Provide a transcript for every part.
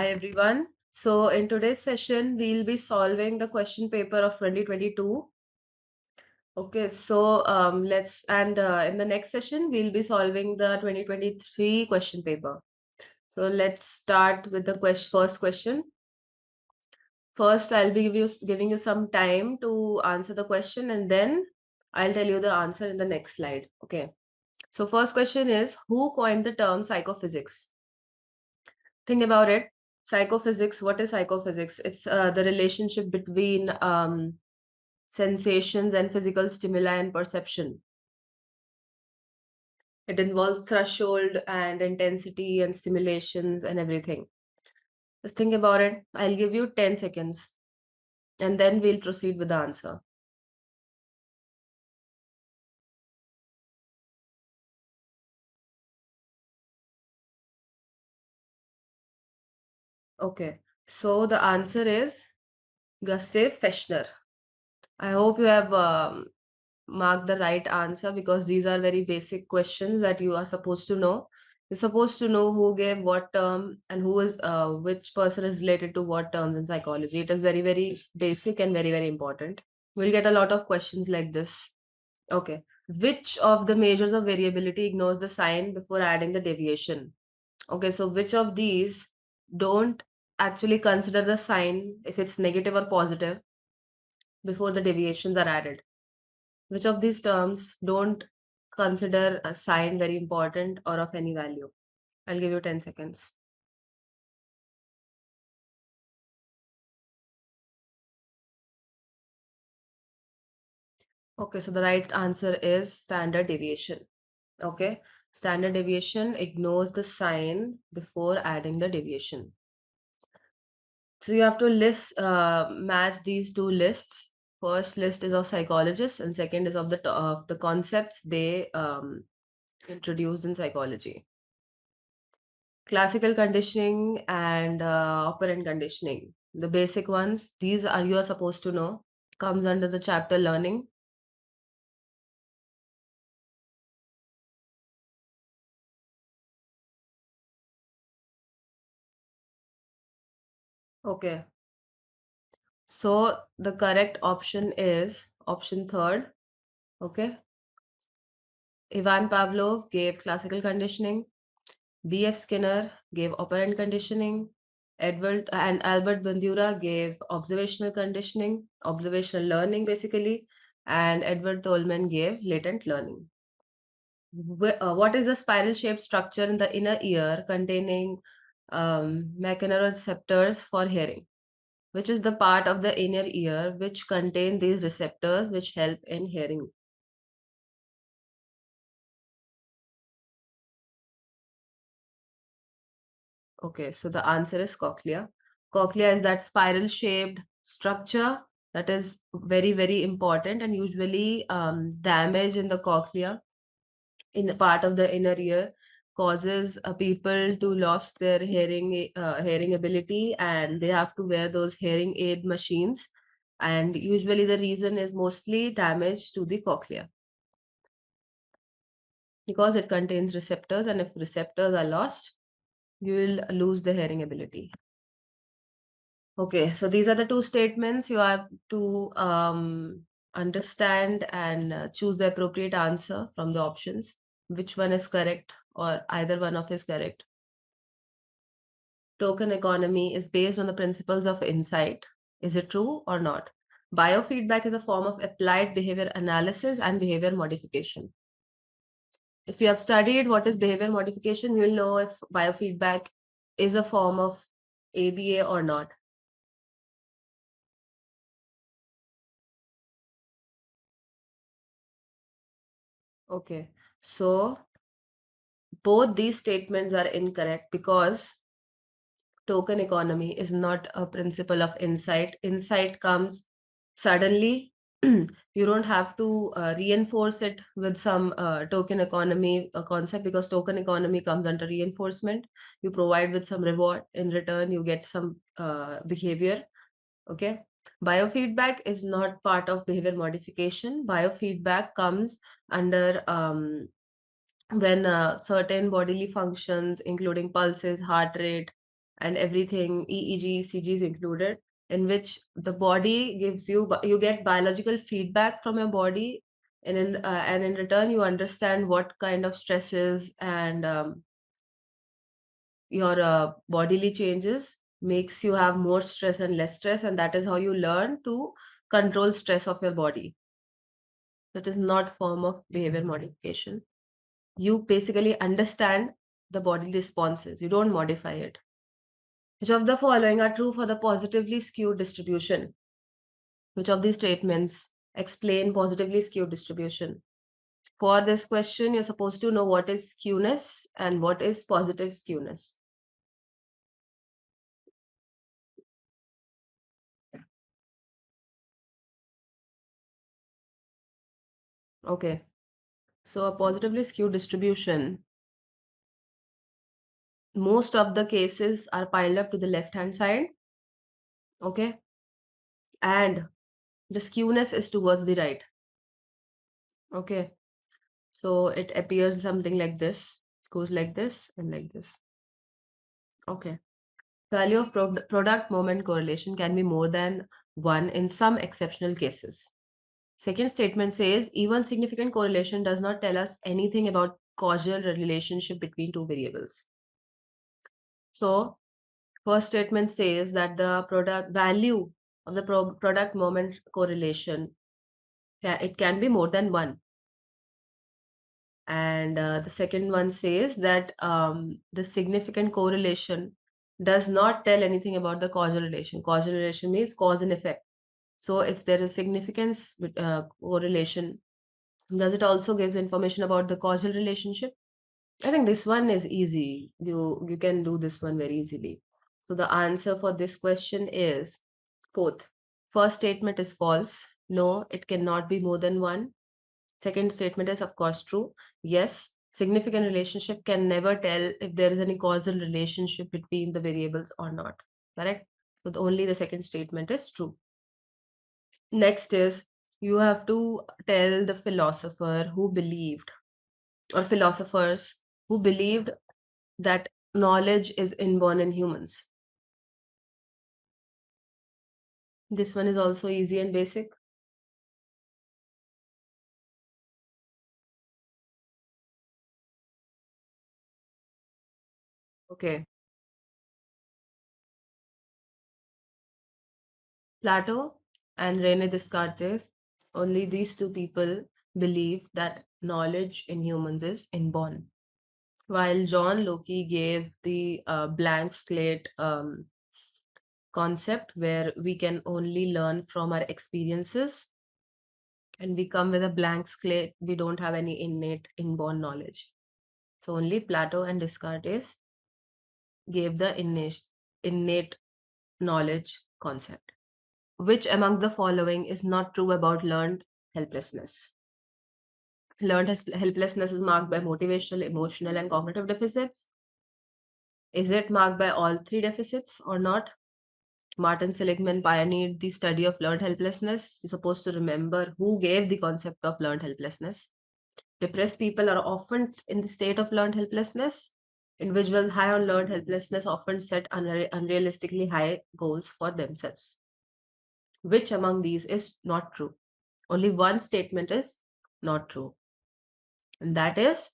Hi everyone. So in today's session, we'll be solving the question paper of 2022. Okay, so in the next session, we'll be solving the 2023 question paper. So let's start with the first question. First, I'll be giving you some time to answer the question, and then I'll tell you the answer in the next slide. Okay. So first question is, who coined the term psychophysics? Think about it. Psychophysics, what is psychophysics? It's the relationship between sensations and physical stimuli and perception. It involves threshold and intensity and stimulations and everything. Just think about it. I'll give you 10 seconds and then we'll proceed with the answer. Okay, so the answer is Gustav Fechner. I hope you have mark the right answer because these are very basic questions that you are supposed to know. You're supposed to know who gave what term and who is which person is related to what terms in psychology. It is very, very basic and very, very important. We'll get a lot of questions like this. Okay. Which of the measures of variability ignores the sign before adding the deviation? Okay, so which of these don't actually consider the sign if it's negative or positive before the deviations are added? Which of these terms don't consider a sign very important or of any value? I'll give you 10 seconds. Okay, so the right answer is standard deviation. Okay, standard deviation ignores the sign before adding the deviation. So you have to match these two lists. First list is of psychologists and second is of the concepts they introduced in psychology. Classical conditioning and operant conditioning. The basic ones, these are you are supposed to know, comes under the chapter learning. Okay. So the correct option is option third. Okay. Ivan Pavlov gave classical conditioning. B.F. Skinner gave operant conditioning. Edward and Albert Bandura gave observational conditioning, observational learning basically, and Edward Tolman gave latent learning. What is the spiral-shaped structure in the inner ear containing mechanoreceptors for hearing? Which is the part of the inner ear which contain these receptors which help in hearing? Okay, so the answer is cochlea. Cochlea is that spiral-shaped structure that is very, very important, and usually damage in the cochlea in the part of the inner ear causes people to lost their hearing ability, and they have to wear those hearing aid machines, and usually the reason is mostly damage to the cochlea because it contains receptors, and if receptors are lost you will lose the hearing ability. Okay, so these are the two statements you have to understand and choose the appropriate answer from the options. Which one is correct or either one of is correct? Token economy is based on the principles of insight. Is it true or not? Biofeedback is a form of applied behavior analysis and behavior modification. If you have studied what is behavior modification, you will know if biofeedback is a form of ABA or not. Okay, so both these statements are incorrect because token economy is not a principle of insight. Insight comes suddenly. You don't have to reinforce it with some token economy concept because token economy comes under reinforcement. You provide with some reward, in return you get some behavior. Okay, biofeedback is not part of behavior modification. Biofeedback comes under when certain bodily functions including pulses, heart rate, and everything, EEG, ECG is included, in which the body gives you, you get biological feedback from your body, and in return you understand what kind of stresses and your bodily changes makes you have more stress and less stress, and that is how you learn to control stress of your body. That is not form of behavior modification. You basically understand the body responses, you don't modify it. Which of the following are true for the positively skewed distribution? Which of these statements explain positively skewed distribution? For this question, you're supposed to know what is skewness and what is positive skewness. Okay. So a positively skewed distribution, most of the cases are piled up to the left hand side. Okay. And the skewness is towards the right. Okay. So it appears something like this, goes like this and like this. Okay. Value of product moment correlation can be more than 1 in some exceptional cases. Second statement says even significant correlation does not tell us anything about causal relationship between two variables. So first statement says that the product value of the product moment correlation, it can be more than 1. And the second one says that the significant correlation does not tell anything about the causal relation. Causal relation means cause and effect. So if there is significance correlation, does it also gives information about the causal relationship? I think this one is easy. You can do this one very easily. So the answer for this question is fourth. First statement is false. No, it cannot be more than 1. Second statement is of course true. Yes, significant relationship can never tell if there is any causal relationship between the variables or not. Correct? So only the second statement is true. Next is you have to tell the philosopher who believed, or philosophers who believed that knowledge is inborn in humans. This one is also easy and basic. Okay. Plato and Rene Descartes, only these two people believe that knowledge in humans is inborn. While John Locke gave the blank slate concept where we can only learn from our experiences and we come with a blank slate, we don't have any innate inborn knowledge. So only Plato and Descartes gave the innate knowledge concept. Which among the following is not true about learned helplessness? Learned helplessness is marked by motivational, emotional, and cognitive deficits. Is it marked by all three deficits or not? Martin Seligman pioneered the study of learned helplessness. You're supposed to remember who gave the concept of learned helplessness. Depressed people are often in the state of learned helplessness. Individuals high on learned helplessness often set unrealistically high goals for themselves. Which among these is not true? Only one statement is not true, and that is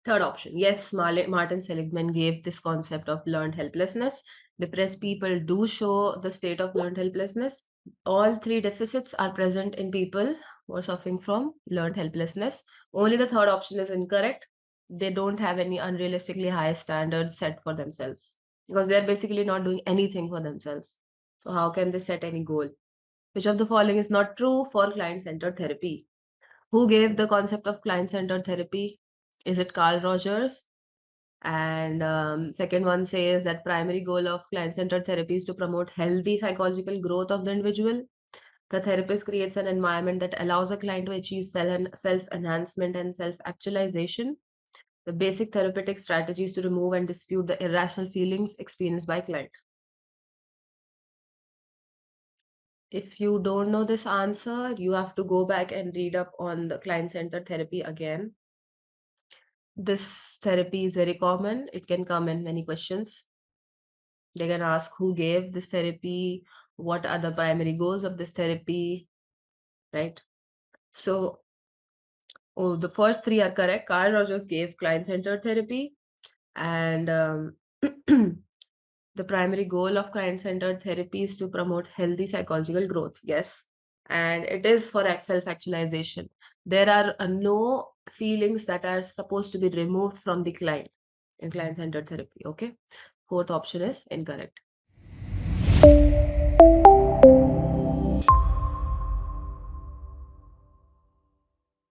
third option. Yes, Martin Seligman gave this concept of learned helplessness. Depressed people do show the state of learned helplessness. All three deficits are present in people who are suffering from learned helplessness. Only the third option is incorrect. They don't have any unrealistically high standards set for themselves because they're basically not doing anything for themselves. So how can they set any goal? Which of the following is not true for client-centered therapy? Who gave the concept of client-centered therapy? Is it Carl Rogers? And second one says that primary goal of client-centered therapy is to promote healthy psychological growth of the individual. The therapist creates an environment that allows a client to achieve self-enhancement and self-actualization. The basic therapeutic strategies to remove and dispute the irrational feelings experienced by client. If you don't know this answer, you have to go back and read up on the client-centered therapy again. This therapy is very common. It can come in many questions. They can ask who gave this therapy, what are the primary goals of this therapy, right? So, the first three are correct. Carl Rogers gave client-centered therapy, and the primary goal of client-centered therapy is to promote healthy psychological growth. Yes, and it is for self-actualization. There are no feelings that are supposed to be removed from the client in client-centered therapy. Okay, fourth option is incorrect.